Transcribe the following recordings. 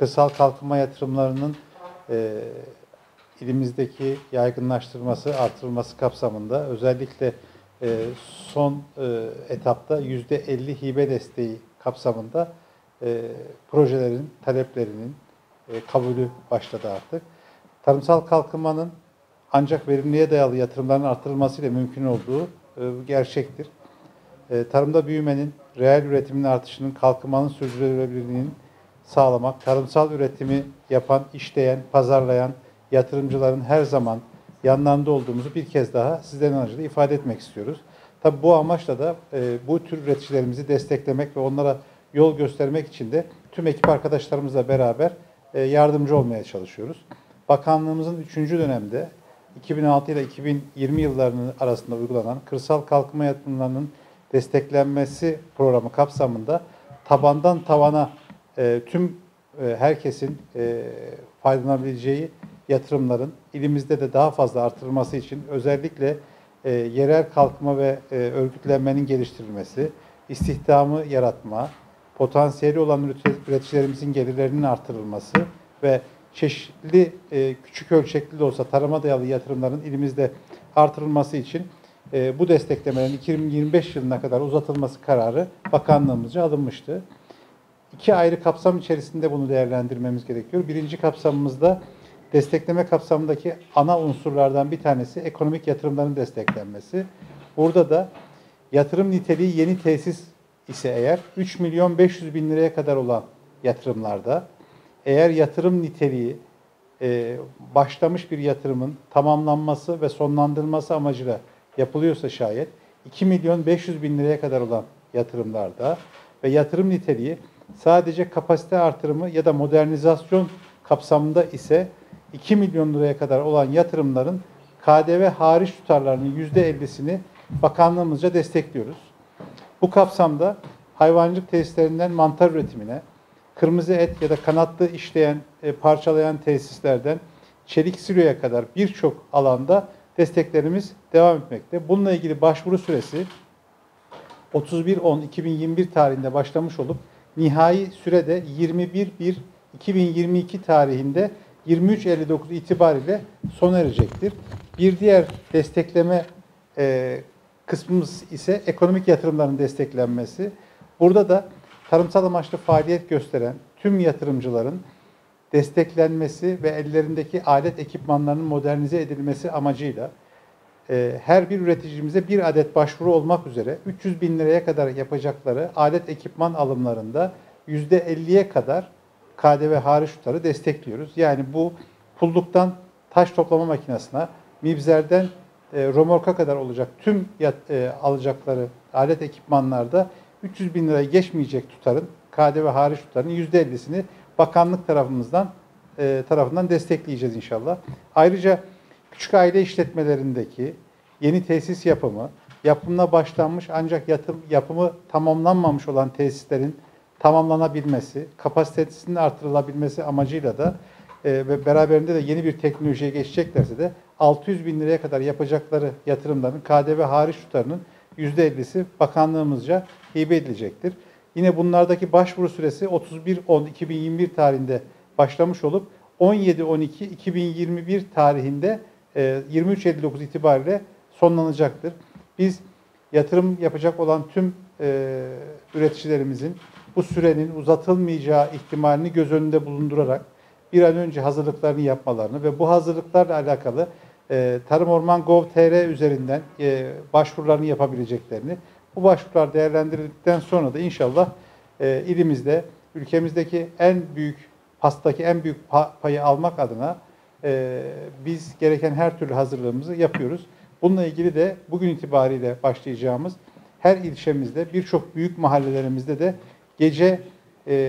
kırsal kalkınma yatırımlarının ilimizdeki yaygınlaştırılması, artırılması kapsamında özellikle son etapta %50 hibe desteği kapsamında projelerin, taleplerinin kabulü başladı artık. Tarımsal kalkınmanın ancak verimliğe dayalı yatırımların artırılmasıyla mümkün olduğu gerçektir. Tarımda büyümenin, reel üretimin artışının, kalkınmanın sürdürülebilirliğinin sağlamak, tarımsal üretimi yapan, işleyen, pazarlayan yatırımcıların her zaman yanlarında olduğumuzu bir kez daha sizlerin aracılığıyla ifade etmek istiyoruz. Tabii bu amaçla da bu tür üreticilerimizi desteklemek ve onlara yol göstermek için de tüm ekip arkadaşlarımızla beraber yardımcı olmaya çalışıyoruz. Bakanlığımızın 3. dönemde 2006 ile 2020 yıllarının arasında uygulanan kırsal kalkınma yatırımlarının desteklenmesi programı kapsamında tabandan tavana tüm herkesin faydalanabileceği yatırımların ilimizde de daha fazla artırılması için özellikle yerel kalkınma ve örgütlenmenin geliştirilmesi, istihdamı yaratma, potansiyeli olan üreticilerimizin gelirlerinin artırılması ve çeşitli küçük ölçekli de olsa tarıma dayalı yatırımların ilimizde artırılması için bu desteklemelerin 2025 yılına kadar uzatılması kararı bakanlığımızca alınmıştı. İki ayrı kapsam içerisinde bunu değerlendirmemiz gerekiyor. Birinci kapsamımızda destekleme kapsamındaki ana unsurlardan bir tanesi ekonomik yatırımların desteklenmesi. Burada da yatırım niteliği yeni tesis ise eğer 3.500.000 liraya kadar olan yatırımlarda, eğer yatırım niteliği başlamış bir yatırımın tamamlanması ve sonlandırılması amacıyla yapılıyorsa şayet 2.500.000 liraya kadar olan yatırımlarda ve yatırım niteliği sadece kapasite artırımı ya da modernizasyon kapsamında ise 2 milyon liraya kadar olan yatırımların KDV hariç tutarlarının %50'sini bakanlığımızca destekliyoruz. Bu kapsamda hayvancılık tesislerinden mantar üretimine, kırmızı et ya da kanatlı işleyen, parçalayan tesislerden çelik siloya kadar birçok alanda desteklerimiz devam etmekte. Bununla ilgili başvuru süresi 31.10.2021 tarihinde başlamış olup nihai sürede 21.1.2022 tarihinde 23.59 itibariyle sona erecektir. Bir diğer destekleme kısmımız ise ekonomik yatırımların desteklenmesi. Burada da tarımsal amaçlı faaliyet gösteren tüm yatırımcıların desteklenmesi ve ellerindeki alet ekipmanlarının modernize edilmesi amacıyla her bir üreticimize bir adet başvuru olmak üzere 300.000 liraya kadar yapacakları alet ekipman alımlarında %50'ye kadar KDV hariç tutarı destekliyoruz. Yani bu pulluktan taş toplama makinesine, mibzerden romorka kadar olacak tüm alacakları alet ekipmanlarda 300.000 liraya geçmeyecek tutarın, KDV hariç tutarın %50'sini bakanlık tarafından destekleyeceğiz inşallah. Ayrıca küçük aile işletmelerindeki yeni tesis yapımı, yapımına başlanmış ancak yapımı tamamlanmamış olan tesislerin tamamlanabilmesi, kapasitesinin artırılabilmesi amacıyla da ve beraberinde de yeni bir teknolojiye geçeceklerse de 600.000 liraya kadar yapacakları yatırımların KDV hariç tutarının %50'si bakanlığımızca hibe edilecektir. Yine bunlardaki başvuru süresi 31.10.2021 tarihinde başlamış olup 17.12.2021 tarihinde 23.59 itibariyle sonlanacaktır. Biz yatırım yapacak olan tüm üreticilerimizin bu sürenin uzatılmayacağı ihtimalini göz önünde bulundurarak bir an önce hazırlıklarını yapmalarını ve bu hazırlıklarla alakalı tarımorman.gov.tr üzerinden başvurularını yapabileceklerini, bu başvurular değerlendirildikten sonra da inşallah ilimizde, ülkemizdeki en büyük pastaki en büyük payı almak adına biz gereken her türlü hazırlığımızı yapıyoruz. Bununla ilgili de bugün itibariyle başlayacağımız her ilçemizde, birçok büyük mahallelerimizde de gece,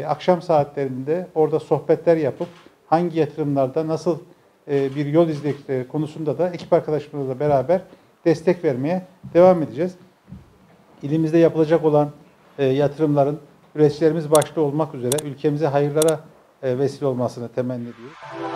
akşam saatlerinde orada sohbetler yapıp hangi yatırımlarda nasıl bir yol izledikleri konusunda da ekip arkadaşlarımızla beraber destek vermeye devam edeceğiz. İlimizde yapılacak olan yatırımların üreticilerimiz başta olmak üzere ülkemize hayırlara vesile olmasını temenni ediyoruz.